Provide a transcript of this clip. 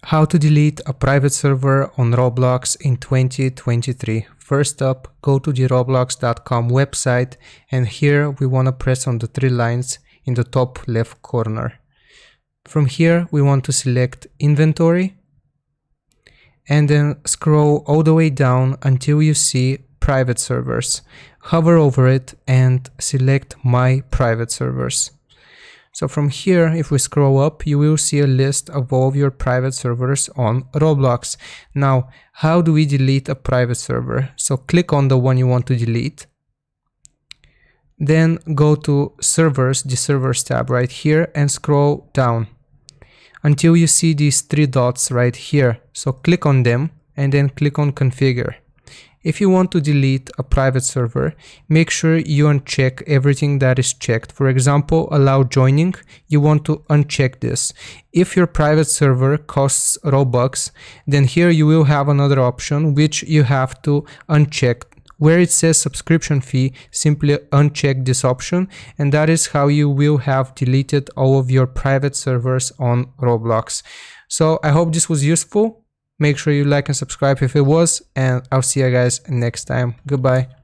How to delete a private server on Roblox in 2023. First up, go to the roblox.com website, and here we want to press on the three lines in the top left corner. From here we want to select inventory and then scroll all the way down until you see private servers. Hover over it and select my private servers. So from here, if we scroll up, you will see a list of all of your private servers on Roblox. Now, how do we delete a private server? So click on the one you want to delete. Then go to servers, the servers tab right here, and scroll down until you see these three dots right here. So click on them and then click on configure. If you want to delete a private server, make sure you uncheck everything that is checked. For example, allow joining, you want to uncheck this. If your private server costs Robux, then here you will have another option which you have to uncheck. Where it says subscription fee, simply uncheck this option, and that is how you will have deleted all of your private servers on Roblox. So I hope this was useful. Make sure you like and subscribe if it was, and I'll see you guys next time. Goodbye.